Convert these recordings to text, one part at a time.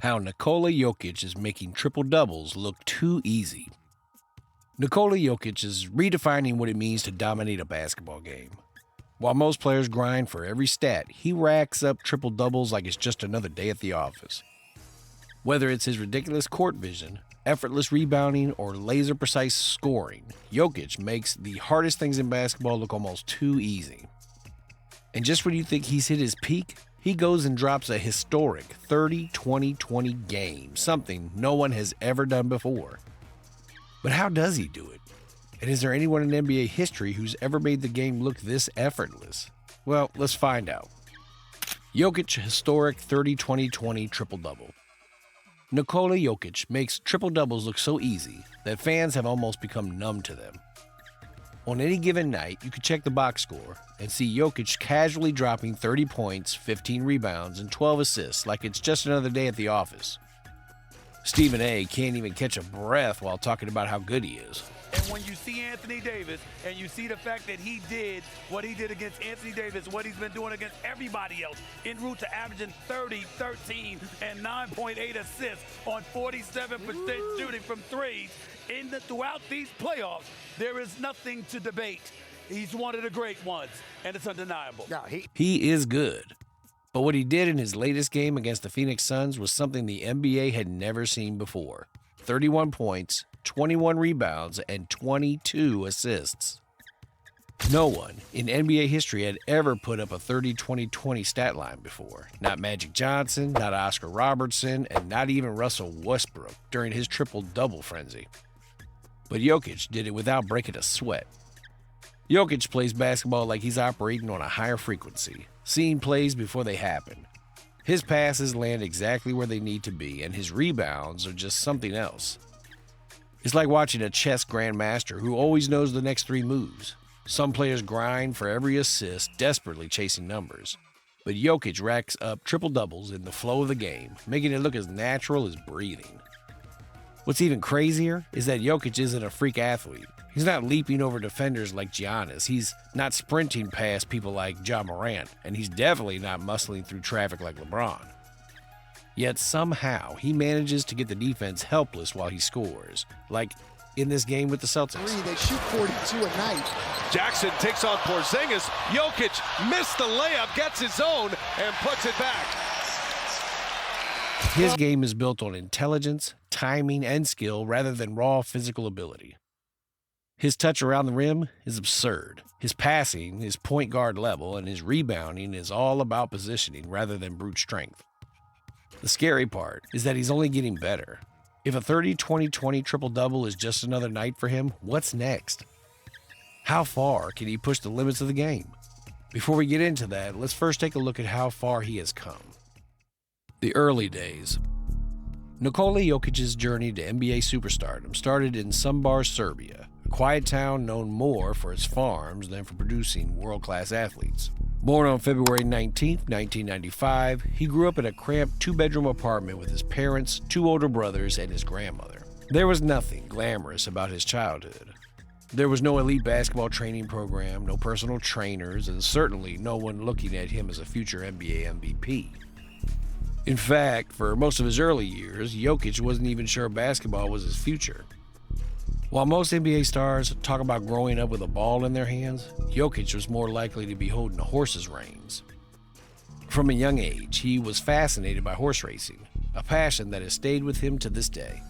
How Nikola Jokić is making triple-doubles look too easy. Nikola Jokić is redefining what it means to dominate a basketball game. While most players grind for every stat, he racks up triple-doubles like it's just another day at the office. Whether it's his ridiculous court vision, effortless rebounding, or laser-precise scoring, Jokić makes the hardest things in basketball look almost too easy. And just when you think he's hit his peak, he goes and drops a historic 30-20-20 game, something no one has ever done before. But how does he do it? And is there anyone in NBA history who's ever made the game look this effortless? Well, let's find out. Jokić historic 30-20-20 triple-double. Nikola Jokić makes triple-doubles look so easy that fans have almost become numb to them. On any given night, you can check the box score and see Jokić casually dropping 30 points, 15 rebounds, and 12 assists like it's just another day at the office. Stephen A. can't even catch a breath while talking about how good he is. And when you see Anthony Davis and you see the fact that he did what he did against Anthony Davis, what he's been doing against everybody else, en route to averaging 30, 13, and 9.8 assists on 47% shooting from threes throughout these playoffs, there is nothing to debate. He's one of the great ones, and it's undeniable. No, he is good. But what he did in his latest game against the Phoenix Suns was something the NBA had never seen before. 31 points, 21 rebounds, and 22 assists. No one in NBA history had ever put up a 30-20-20 stat line before. Not Magic Johnson, not Oscar Robertson, and not even Russell Westbrook during his triple-double frenzy. But Jokić did it without breaking a sweat. Jokić plays basketball like he's operating on a higher frequency, seeing plays before they happen. His passes land exactly where they need to be, and his rebounds are just something else. It's like watching a chess grandmaster who always knows the next 3 moves. Some players grind for every assist, desperately chasing numbers. But Jokić racks up triple-doubles in the flow of the game, making it look as natural as breathing. What's even crazier is that Jokić isn't a freak athlete. He's not leaping over defenders like Giannis. He's not sprinting past people like Ja Morant, and he's definitely not muscling through traffic like LeBron. Yet somehow he manages to get the defense helpless while he scores, like in this game with the Celtics. They shoot 42 a night. Jackson takes on Porzingis. Jokić missed the layup, gets his own, and puts it back. His game is built on intelligence, timing, and skill rather than raw physical ability. His touch around the rim is absurd. His passing is point guard level, and his rebounding is all about positioning rather than brute strength. The scary part is that he's only getting better. If a 30-20-20 triple-double is just another night for him, what's next? How far can he push the limits of the game? Before we get into that, let's first take a look at how far he has come. The early days. Nikola Jokic's journey to NBA superstardom started in Sumbar, Serbia, a quiet town known more for its farms than for producing world-class athletes. Born on February 19, 1995, he grew up in a cramped 2-bedroom apartment with his parents, 2 older brothers, and his grandmother. There was nothing glamorous about his childhood. There was no elite basketball training program, no personal trainers, and certainly no one looking at him as a future NBA MVP. In fact, for most of his early years, Jokić wasn't even sure basketball was his future. While most NBA stars talk about growing up with a ball in their hands, Jokić was more likely to be holding a horse's reins. From a young age, he was fascinated by horse racing, a passion that has stayed with him to this day.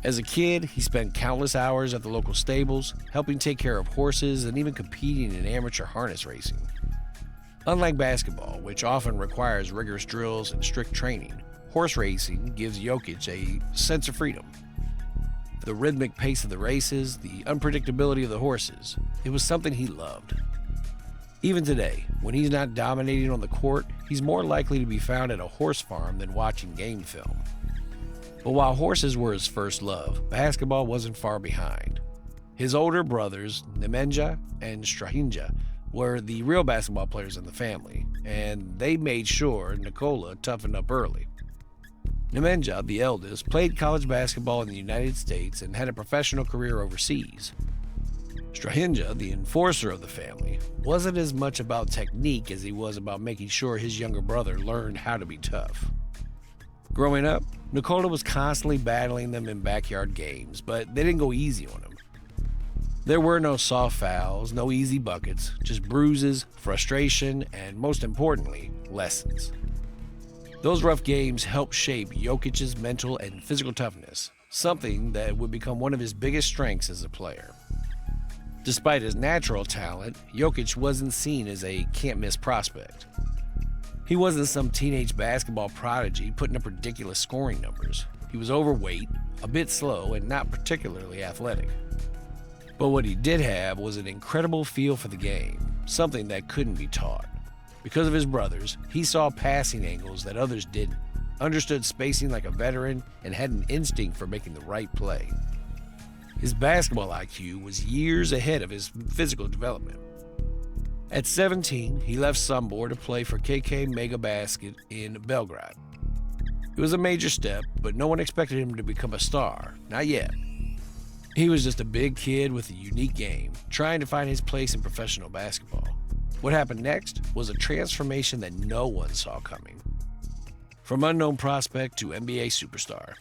As a kid, he spent countless hours at the local stables, helping take care of horses and even competing in amateur harness racing. Unlike basketball, which often requires rigorous drills and strict training, horse racing gives Jokić a sense of freedom. The rhythmic pace of the races, the unpredictability of the horses, it was something he loved. Even today, when he's not dominating on the court, he's more likely to be found at a horse farm than watching game film. But while horses were his first love, basketball wasn't far behind. His older brothers, Nemanja and Strahinja, were the real basketball players in the family, and they made sure Nikola toughened up early. Nemanja, the eldest, played college basketball in the United States and had a professional career overseas. Strahinja, the enforcer of the family, wasn't as much about technique as he was about making sure his younger brother learned how to be tough. Growing up, Nikola was constantly battling them in backyard games, but they didn't go easy on him. There were no soft fouls, no easy buckets, just bruises, frustration, and most importantly, lessons. Those rough games helped shape Jokic's mental and physical toughness, something that would become one of his biggest strengths as a player. Despite his natural talent, Jokić wasn't seen as a can't-miss prospect. He wasn't some teenage basketball prodigy putting up ridiculous scoring numbers. He was overweight, a bit slow, and not particularly athletic. But what he did have was an incredible feel for the game, something that couldn't be taught. Because of his brothers, he saw passing angles that others didn't, understood spacing like a veteran, and had an instinct for making the right play. His basketball IQ was years ahead of his physical development. At 17, he left Sombor to play for KK Mega Basket in Belgrade. It was a major step, but no one expected him to become a star, not yet. He was just a big kid with a unique game, trying to find his place in professional basketball. What happened next was a transformation that no one saw coming. From unknown prospect to NBA superstar.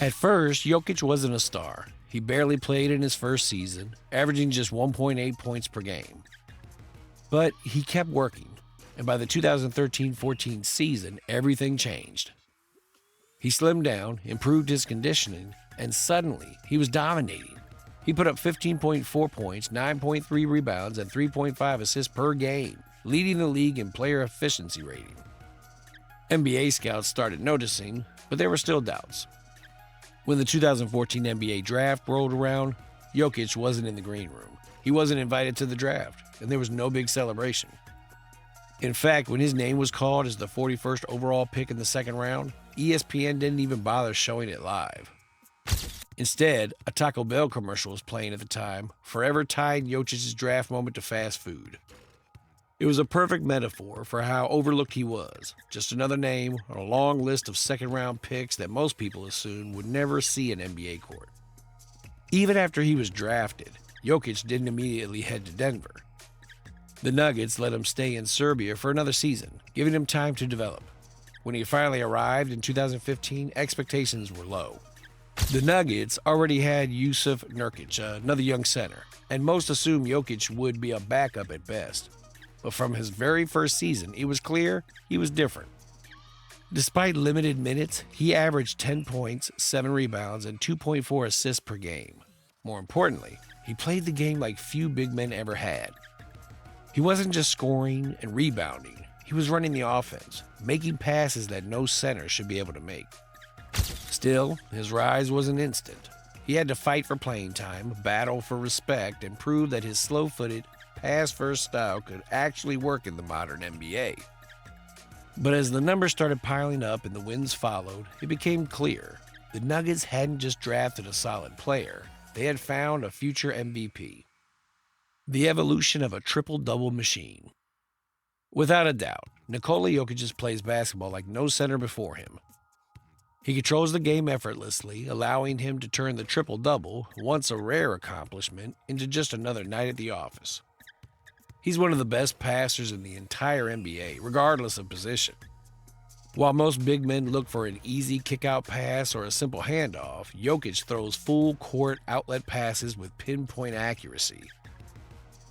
At first, Jokić wasn't a star. He barely played in his first season, averaging just 1.8 points per game. But he kept working, and by the 2013-14 season, everything changed. He slimmed down, improved his conditioning, and suddenly, he was dominating. He put up 15.4 points, 9.3 rebounds, and 3.5 assists per game, leading the league in player efficiency rating. NBA scouts started noticing, but there were still doubts. When the 2014 NBA draft rolled around, Jokić wasn't in the green room. He wasn't invited to the draft, and there was no big celebration. In fact, when his name was called as the 41st overall pick in the second round, ESPN didn't even bother showing it live. Instead, a Taco Bell commercial was playing at the time, forever tying Jokic's draft moment to fast food. It was a perfect metaphor for how overlooked he was, just another name on a long list of second-round picks that most people assumed would never see an NBA court. Even after he was drafted, Jokić didn't immediately head to Denver. The Nuggets let him stay in Serbia for another season, giving him time to develop. When he finally arrived in 2015, expectations were low. The Nuggets already had Jusuf Nurkic, another young center, and most assumed Jokić would be a backup at best. But from his very first season, it was clear he was different. Despite limited minutes, he averaged 10 points, 7 rebounds, and 2.4 assists per game. More importantly, he played the game like few big men ever had. He wasn't just scoring and rebounding, he was running the offense, making passes that no center should be able to make. Still, his rise wasn't instant. He had to fight for playing time, battle for respect, and prove that his slow-footed, pass-first style could actually work in the modern NBA. But as the numbers started piling up and the wins followed, it became clear the Nuggets hadn't just drafted a solid player, they had found a future MVP. The evolution of a triple-double machine. Without a doubt, Nikola Jokić plays basketball like no center before him. He controls the game effortlessly, allowing him to turn the triple-double, once a rare accomplishment, into just another night at the office. He's one of the best passers in the entire NBA, regardless of position. While most big men look for an easy kick-out pass or a simple handoff, Jokić throws full-court outlet passes with pinpoint accuracy.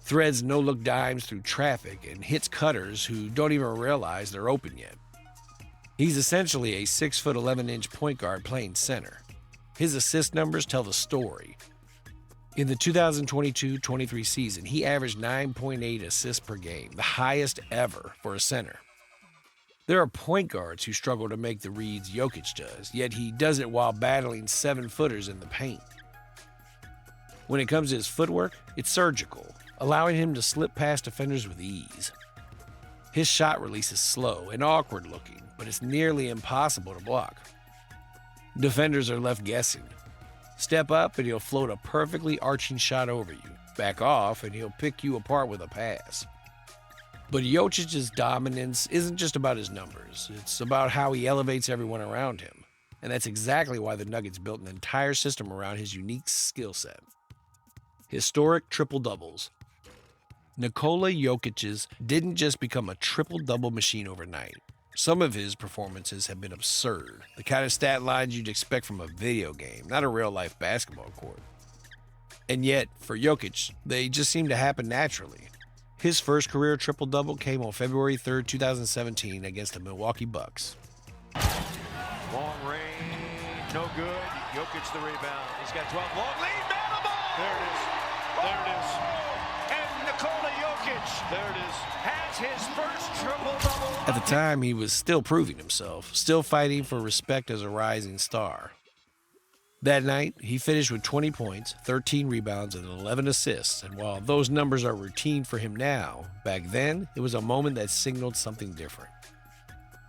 Threads no-look dimes through traffic and hits cutters who don't even realize they're open yet. He's essentially a 6'11" point guard playing center. His assist numbers tell the story. In the 2022-23 season, he averaged 9.8 assists per game, the highest ever for a center. There are point guards who struggle to make the reads Jokić does, yet he does it while battling 7-footers in the paint. When it comes to his footwork, it's surgical, allowing him to slip past defenders with ease. His shot release is slow and awkward looking, but it's nearly impossible to block. Defenders are left guessing. Step up and he'll float a perfectly arching shot over you. Back off and he'll pick you apart with a pass. But Jokic's dominance isn't just about his numbers. It's about how he elevates everyone around him. And that's exactly why the Nuggets built an entire system around his unique skill set. Historic triple-doubles. Nikola Jokić didn't just become a triple-double machine overnight. Some of his performances have been absurd, the kind of stat lines you'd expect from a video game, not a real-life basketball court. And yet, for Jokić, they just seem to happen naturally. His first career triple-double came on February 3, 2017 against the Milwaukee Bucks. Long range, no good. Jokić the rebound. He's got 12. Long lead, Vanderbilt! There it is. There it is. And Nikola Jokić, there it is, has his first triple-double. At the time, he was still proving himself, still fighting for respect as a rising star. That night, he finished with 20 points, 13 rebounds, and 11 assists, and while those numbers are routine for him now, back then, it was a moment that signaled something different.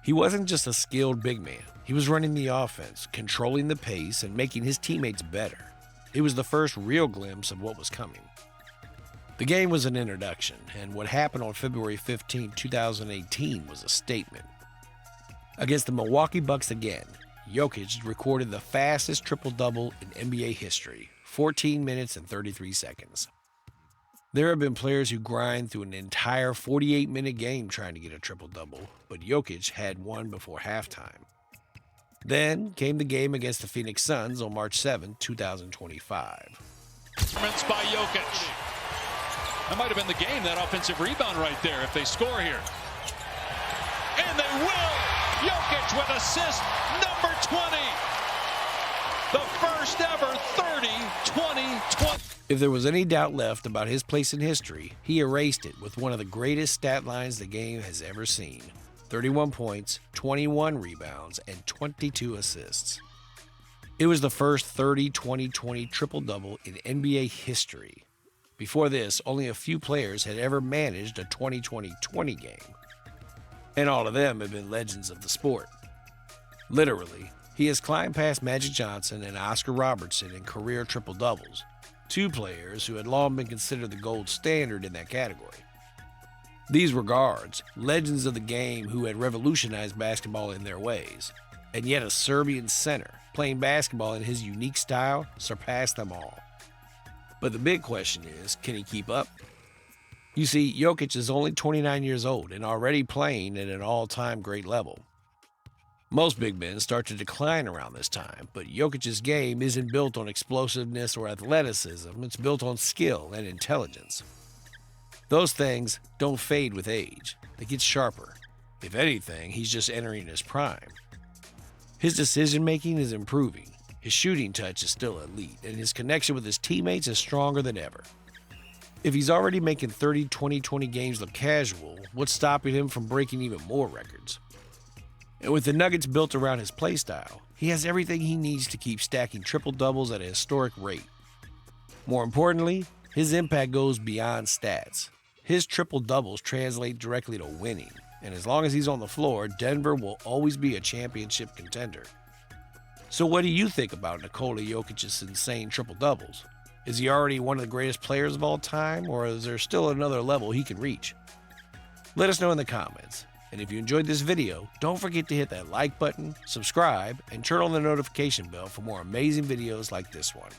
He wasn't just a skilled big man. He was running the offense, controlling the pace, and making his teammates better. It was the first real glimpse of what was coming. The game was an introduction, and what happened on February 15, 2018 was a statement. Against the Milwaukee Bucks again, Jokić recorded the fastest triple-double in NBA history, 14 minutes and 33 seconds. There have been players who grind through an entire 48-minute game trying to get a triple-double, but Jokić had one before halftime. Then came the game against the Phoenix Suns on March 7, 2025. By Jokić. That might have been the game, that offensive rebound right there, if they score here. And they will! Jokić with assist number 20. The first ever 30-20-20. If there was any doubt left about his place in history, he erased it with one of the greatest stat lines the game has ever seen. 31 points, 21 rebounds, and 22 assists. It was the first 30-20-20 triple-double in NBA history. Before this, only a few players had ever managed a 20-20-20 game. And all of them have been legends of the sport. Literally, he has climbed past Magic Johnson and Oscar Robertson in career triple-doubles, two players who had long been considered the gold standard in that category. These were guards, legends of the game who had revolutionized basketball in their ways, and yet a Serbian center, playing basketball in his unique style, surpassed them all. But the big question is, can he keep up? You see, Jokić is only 29 years old and already playing at an all-time great level. Most big men start to decline around this time, but Jokic's game isn't built on explosiveness or athleticism, it's built on skill and intelligence. Those things don't fade with age, they get sharper. If anything, he's just entering his prime. His decision-making is improving, his shooting touch is still elite, and his connection with his teammates is stronger than ever. If he's already making 30-20-20 games look casual, what's stopping him from breaking even more records? And with the Nuggets built around his playstyle, he has everything he needs to keep stacking triple-doubles at a historic rate. More importantly, his impact goes beyond stats. His triple-doubles translate directly to winning, and as long as he's on the floor, Denver will always be a championship contender. So what do you think about Nikola Jokic's insane triple-doubles? Is he already one of the greatest players of all time, or is there still another level he can reach? Let us know in the comments. And if you enjoyed this video, don't forget to hit that like button, subscribe, and turn on the notification bell for more amazing videos like this one.